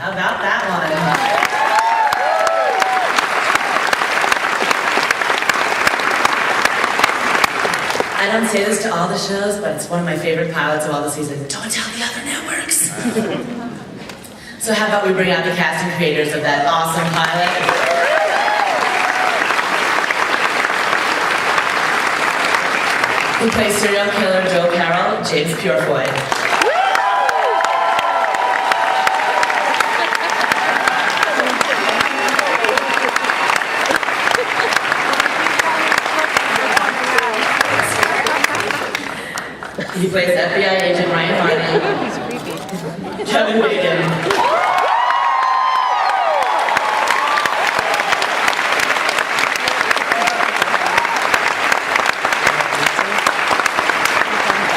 How about that one? I don't say this to all the shows, but it's one of my favorite pilots of all the season. Don't tell the other networks. So how about we bring out the cast and creators of that awesome pilot? Who plays serial killer Joe Carroll, James Purefoy. He plays FBI agent Ryan Martin. Kevin Williamson.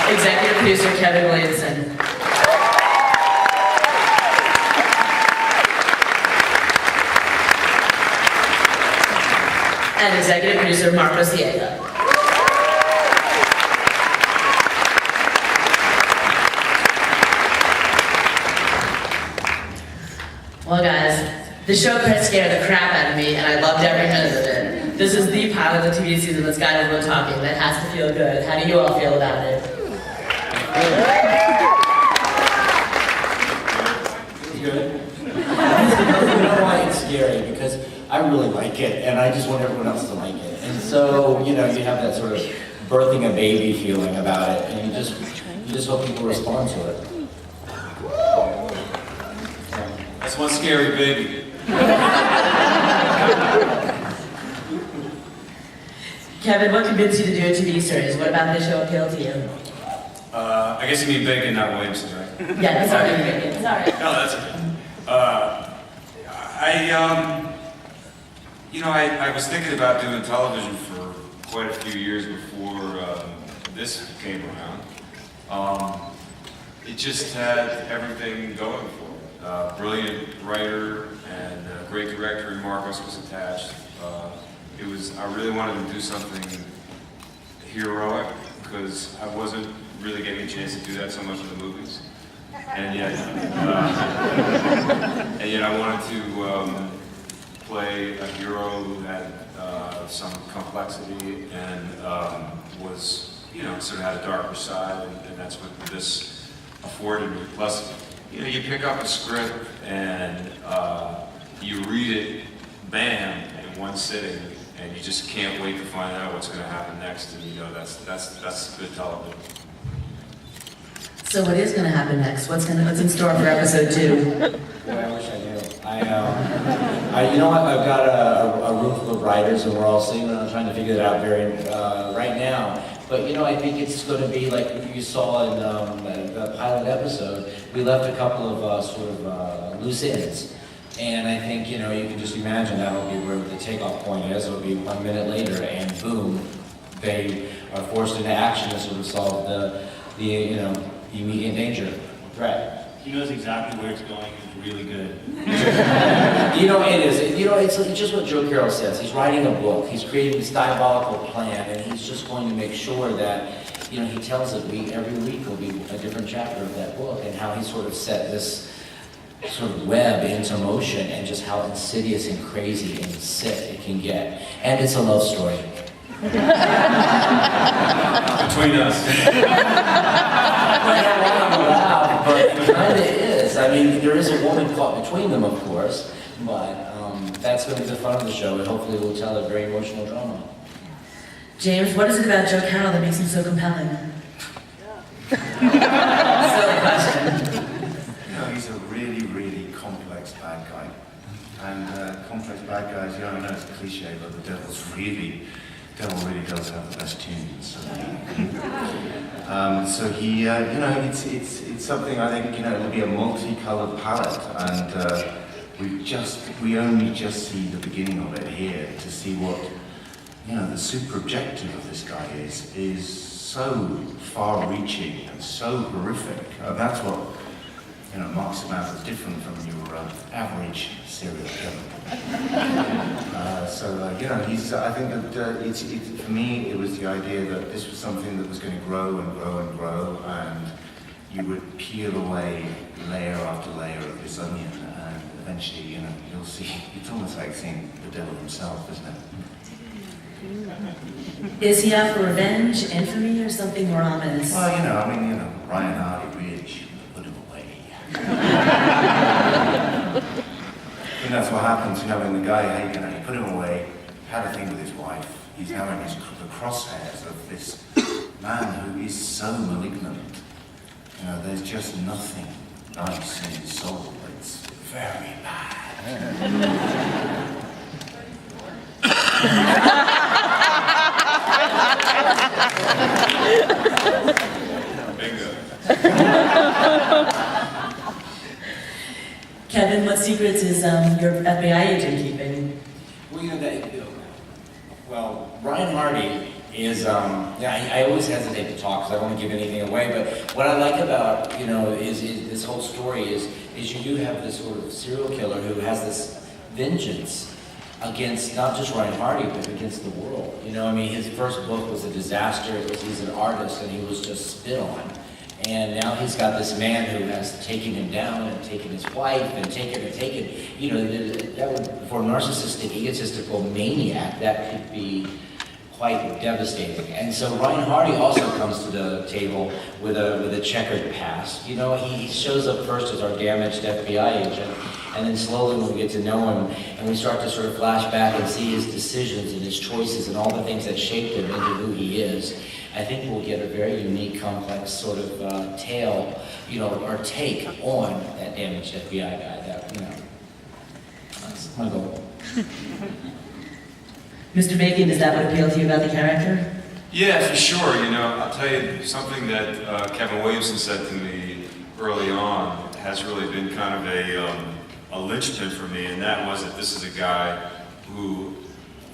Executive producer Kevin Williamson. And executive producer Marcos Siega. Well guys, the show scared the crap out of me and I loved every minute of it. This is the pilot of the TV season that's got everyone talking. That has to feel good. How do you all feel about it? Good. You know why it's scary? Because I really like it and I just want everyone else to like it. And so, you have that sort of birthing a baby feeling about it and you just hope people respond to it. That's one scary baby. Kevin, what convinced you to do a TV series? What about this show appealed to you? I guess you mean Bacon, not Williamson, right? Yeah, it's already Bacon. It's alright. No, that's okay. I was thinking about doing television for quite a few years before this came around. It just had everything going for it. Brilliant writer and great director, and Marcos was attached. I really wanted to do something heroic because I wasn't really getting a chance to do that so much in the movies. And yet I wanted to play a hero who had some complexity and was, sort of had a darker side, and that's what this afforded me. Plus, you pick up a script and you read it, bam, in one sitting, and you just can't wait to find out what's going to happen next, and that's good television. So what is going to happen next? What's in store for episode 2? Boy, I wish I knew. I've got a room full of writers, and we're all sitting around trying to figure it out right now. But I think it's going to be like you saw in the pilot episode. We left a couple of loose ends, and I think you can just imagine that'll be where the takeoff point is. It'll be 1 minute later, and boom, they are forced into action to sort of solve the immediate danger, threat. He knows exactly where it's going. It's really good. It is. It's just what Joe Carroll says. He's writing a book. He's creating this diabolical plan, and he's just going to make sure that, he tells it every week will be a different chapter of that book, and how he sort of set this sort of web into motion, and just how insidious and crazy and sick it can get. And it's a love story. Between us. I don't want to laugh, but it kind of is. I mean, there is a woman caught between them, of course, but that's going to be the fun of the show, and hopefully we'll tell a very emotional drama. James, what is it about Joe Carroll that makes him so compelling? Silly question. He's a really, really complex bad guy. And complex bad guys, I know it's a cliche, but the devil really does have the best tunes. So he, it's something I think, it'll be a multicolored palette, and we only just see the beginning of it here to see what, the super objective of this guy is so far-reaching and so horrific. That's what, marks him out as different from your average serial killer. He's. I think that for me, it was the idea that this was something that was going to grow and grow and grow, and you would peel away layer after layer of this onion, and eventually, you know, you'll see, it's almost like seeing the devil himself, isn't it? Is he out for revenge, infamy, or something more ominous? Well, you know, I mean, you know, Ryan Hardy really should have put him away. And that's what happens, you know, when the guy, you know, he put him away, had a thing with his wife. He's now in the crosshairs of this man who is so malignant. You know, there's just nothing nice in his soul. It's very bad. Bingo. Kevin, what secrets is your FBI agent keeping? Well, you know, well, Ryan Hardy is, yeah, I always hesitate to talk because I don't want to give anything away, but what I like about, you know, is this whole story is you do have this sort of serial killer who has this vengeance against not just Ryan Hardy, but against the world. You know, I mean, his first book was a disaster. He's an artist and he was just spit on. And now he's got this man who has taken him down and taken his wife and taken, you know, that would, for a narcissistic, egotistical maniac, that could be quite devastating. And so Ryan Hardy also comes to the table with a checkered past. You know, he shows up first as our damaged FBI agent, and then slowly when we get to know him, and we start to sort of flash back and see his decisions and his choices and all the things that shaped him into who he is, I think we'll get a very unique, complex sort of tale, you know, or take on that damaged FBI guy. That, you know, that's my goal. Mr. Bacon, is that what appealed to you about the character? Yeah, for sure. You know, I'll tell you something that Kevin Williamson said to me early on has really been kind of a linchpin for me, and that was that this is a guy who,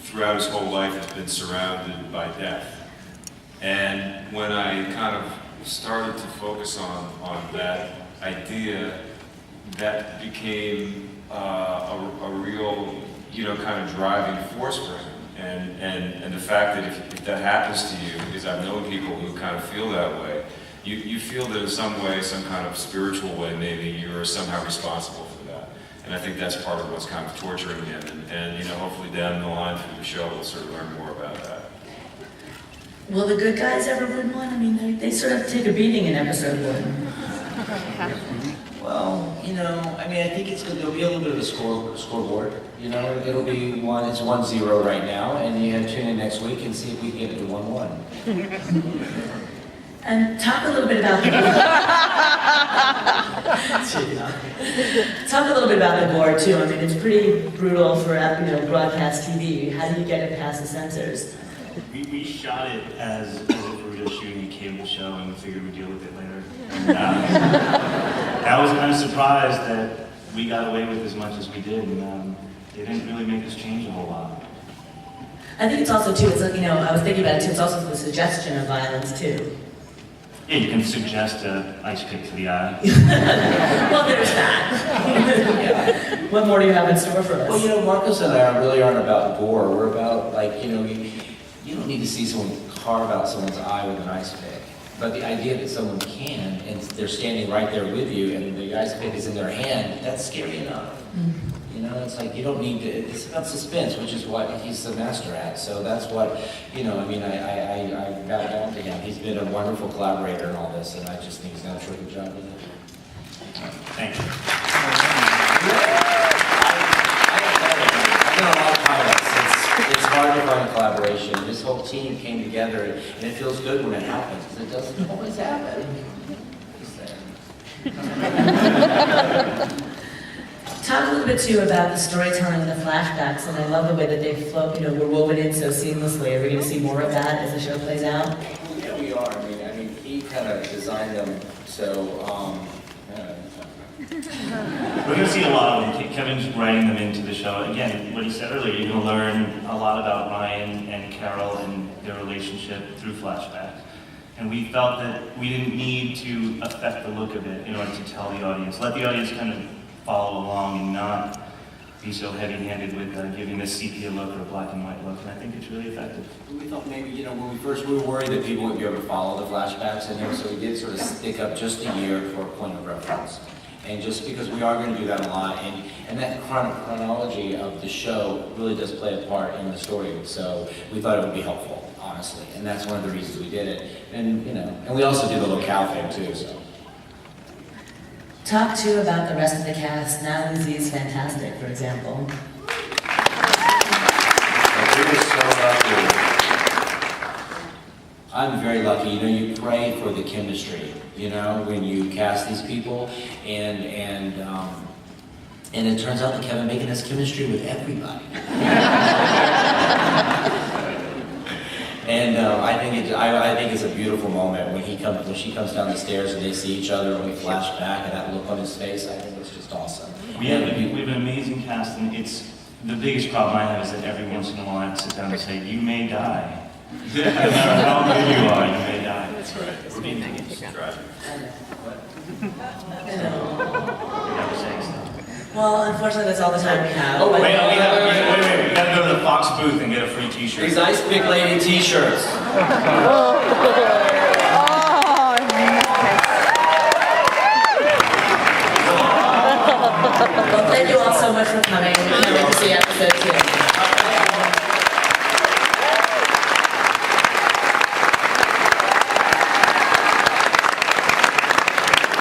throughout his whole life, has been surrounded by death. And when I kind of started to focus on that idea, that became a real, you know, kind of driving force for him. And the fact that if that happens to you, because I've known people who kind of feel that way, you feel that in some way, some kind of spiritual way, maybe you're somehow responsible for that. And I think that's part of what's kind of torturing him. And you know, hopefully down the line through the show, we'll sort of learn more about that. Will the good guys ever win one? I mean, they sort of take a beating in episode 1. Well, you know, I mean, I think there'll be a little bit of a scoreboard. You know, it'll be it's 1-0 right now, and you have to tune in next week and see if we can get it to 1-1. And talk a little bit about talk a little bit about the board too. I mean, it's pretty brutal for broadcast TV. How do you get it past the censors? We shot it as if we were just shooting a cable show, and we figured we'd deal with it later. And, I was kind of surprised that we got away with as much as we did, and it didn't really make us change a whole lot. I think it's also too. It's like, you know, I was thinking about it too. It's also the suggestion of violence too. Yeah, you can suggest an ice pick to the eye. Well, there's that. What more do you have in store for us? Well, you know, Marcos and I really aren't about gore. We're about, like, you know, you don't need to see someone carve out someone's eye with an ice pick. But the idea that someone can, and they're standing right there with you, and the ice pick is in their hand, that's scary enough. You know, it's like you don't need to, it's about suspense, which is what he's the master at. So that's what, you know, I mean, I got down to him. He's been a wonderful collaborator in all this, and I just think he's done a terrific job with it. Thank you. I've done a lot of pilots. It's hard to find a collaboration. This whole team came together, and it feels good when it happens, because it doesn't always happen. Talk a little bit too about the storytelling and the flashbacks, and I love the way that they flow, you know, we're woven in so seamlessly. Are we going to see more of that as the show plays out? Well, yeah, we are. I mean, he kind of designed them, so, We're going to see a lot of them. Kevin's writing them into the show. Again, what he said earlier, you're going to learn a lot about Ryan and Carol and their relationship through flashbacks. And we felt that we didn't need to affect the look of it in order to tell the audience. Let the audience kind of follow along and not be so heavy-handed with giving this sepia look or a black and white look. And I think it's really effective. we thought maybe, you know, when we were worried that people wouldn't be able to follow the flashbacks, and so we did sort of stick up just a year for a point of reference. And just because we are going to do that a lot, and that chronology of the show really does play a part in the story. So we thought it would be helpful, honestly, and that's one of the reasons we did it. And and we also do the locale thing too. So Talk too about the rest of the cast. Natalie Z is fantastic, for example. I'm very lucky. You pray for the chemistry, when you cast these people, and it turns out that Kevin Bacon has chemistry with everybody. And I think it's a beautiful moment when she comes down the stairs and they see each other and we flash back and that look on his face. I think it's just awesome. We have an amazing cast, and it's the biggest problem I have is that every once in a while I have to sit down and say, "You may die." No matter how good you are, you may die. That's right. We're being tragic. Never saying stuff. Well, unfortunately, that's all the time we have. Oh, but- Wait, we gotta go to the Fox booth and get a free t-shirt. These Ice Pick Lady t-shirts. Well, thank you all so much for coming. I can't wait to see episode 2.